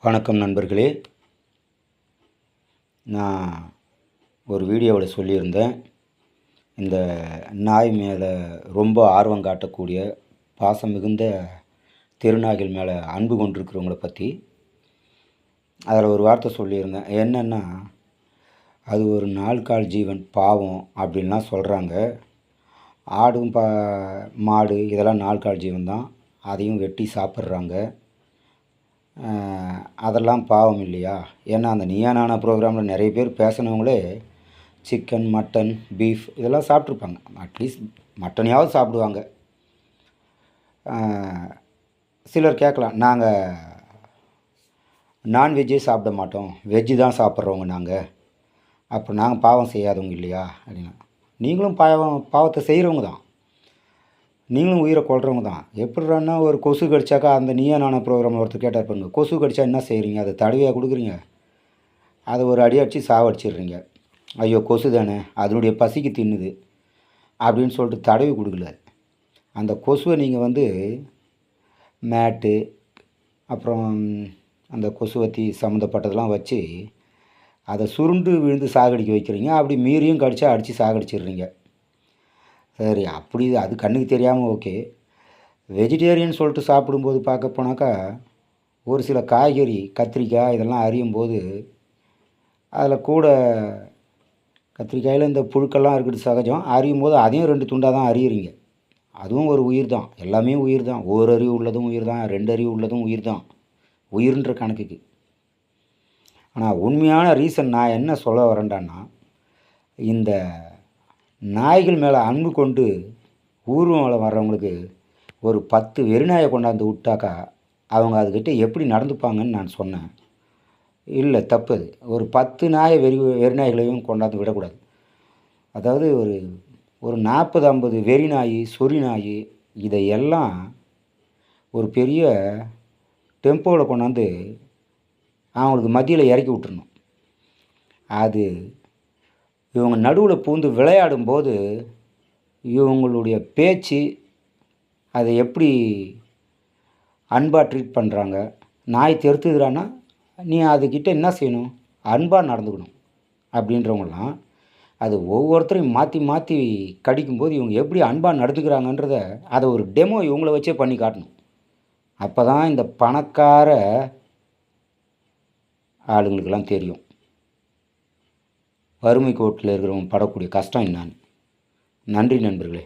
வணக்கம் நண்பர்களே. நான் ஒரு வீடியோவில் சொல்லியிருந்தேன், இந்த நாய் மேலே ரொம்ப ஆர்வம் காட்டக்கூடிய பாசம் மிகுந்த தெருநாய்கள் மேலே அன்பு கொண்டிருக்கிறவங்கள பற்றி. அதில் ஒரு வார்த்தை சொல்லியிருந்தேன். என்னென்னா, அது ஒரு நாள்கால் ஜீவன், பாவம் அப்படின்லாம் சொல்கிறாங்க. ஆடும் மாடு இதெல்லாம் நாள்கால் ஜீவன் தான். அதையும் வெட்டி சாப்பிட்றாங்க. அதெல்லாம் பாவம் இல்லையா? ஏன்னா அந்த நீயா நானா ப்ரோக்ராமில் நிறைய பேர் பேசினவங்களே சிக்கன், மட்டன், பீஃப் இதெல்லாம் சாப்பிட்ருப்பாங்க. அட்லீஸ்ட் மட்டனையாவது சாப்பிடுவாங்க. சிலர் கேட்கலாம், நாங்கள் நான்வெஜ்ஜே சாப்பிட மாட்டோம், வெஜ்ஜு தான் சாப்பிட்றவங்க நாங்கள், அப்போ நாங்கள் பாவம் செய்யாதவங்க இல்லையா அப்படின்னா. நீங்களும் பாவத்தை செய்கிறவங்க தான். நீங்களும் உயிரை கொல்றவங்க தான். எப்படின்னா, ஒரு கொசு கடிச்சாக்கா, அந்த நீயா நானா ப்ரோக்ராமில் ஒருத்தர் கேட்டார் பாருங்க, கொசு கடிச்சா என்ன செய்கிறீங்க? அதை தடவியாக கொடுக்குறீங்க? அதை ஒரு அடி அடித்து சாவடிச்சிடுறீங்க. ஐயோ கொசு தானே, அதனுடைய பசிக்கு தின்னுது அப்படின்னு சொல்லிட்டு தடவி கொடுக்கல. அந்த கொசுவை நீங்கள் மேட்டு, அப்புறம் அந்த கொசுவத்தி சம்மந்தப்பட்டதெல்லாம் வச்சு அதை சுருண்டு விழுந்து சாகடிக்க வைக்கிறீங்க. அப்படி மீறியும் கடிச்சா அடித்து சாகடிச்சிடுறீங்க. சரி, அப்படி அது கண்ணுக்கு தெரியாமல் ஓகே. வெஜிடேரியன் சொல்லிட்டு சாப்பிடும்போது பார்க்க போனாக்கா, ஒரு சில காய்கறி, கத்திரிக்காய் இதெல்லாம் அறியும்போது அதில் கூட கத்திரிக்காயில் இந்த புழுக்கெல்லாம் இருக்குது சகஜம். அறியும் போது அதையும் 2 துண்டாக தான் அறியுறீங்க. அதுவும் ஒரு உயிர் தான். எல்லாமே உயிர் தான். ஓரறிவு உள்ளதும் உயிர் தான், 2 அறிவு உள்ளதும் உயிர் தான், உயிர்ன்ற கணக்குக்கு. ஆனால் உண்மையான ரீசன் நான் என்ன சொல்ல வரேன்டான்னா, இந்த நாய்கள் மேலே அன்பு கொண்டு ஊர்வலம் வர்றவங்களுக்கு ஒரு 10 வெறிநாயை கொண்டாந்து விட்டாக்கா அவங்க அதுக்கிட்ட எப்படி நடந்துப்பாங்கன்னு நான் சொன்னேன். இல்லை, தப்பு அது. ஒரு 10 வெறிநாய்களையும் கொண்டாந்து விடக்கூடாது. அதாவது ஒரு 40, 50 வெறி நாய், சொறி நாய் இதையெல்லாம் ஒரு பெரிய டெம்போவில் கொண்டாந்து அவங்களுக்கு மத்தியில் இறக்கி விட்டுறணும். அது இவங்க நடுவில் பூந்து விளையாடும்போது இவங்களுடைய பேச்சு, அதை எப்படி அன்பாக ட்ரீட் பண்ணுறாங்க. நாய் தெருத்துக்கிறான்னா நீ அதுக்கிட்ட என்ன செய்யணும்? அன்பாக நடந்துக்கணும். அப்படின்றவங்களாம் அது ஒவ்வொருத்தரையும் மாற்றி மாற்றி கடிக்கும்போது இவங்க எப்படி அன்பாக நடந்துக்கிறாங்கன்றத அதை ஒரு டெமோ இவங்கள வச்சே பண்ணி காட்டணும். அப்போ தான் இந்த பணக்கார ஆளுங்களுக்கெல்லாம் தெரியும் வறுமை கோட்டில் இருக்கிறவங்க படக்கூடிய கஷ்டம் என்னான்னு. நன்றி நண்பர்களே.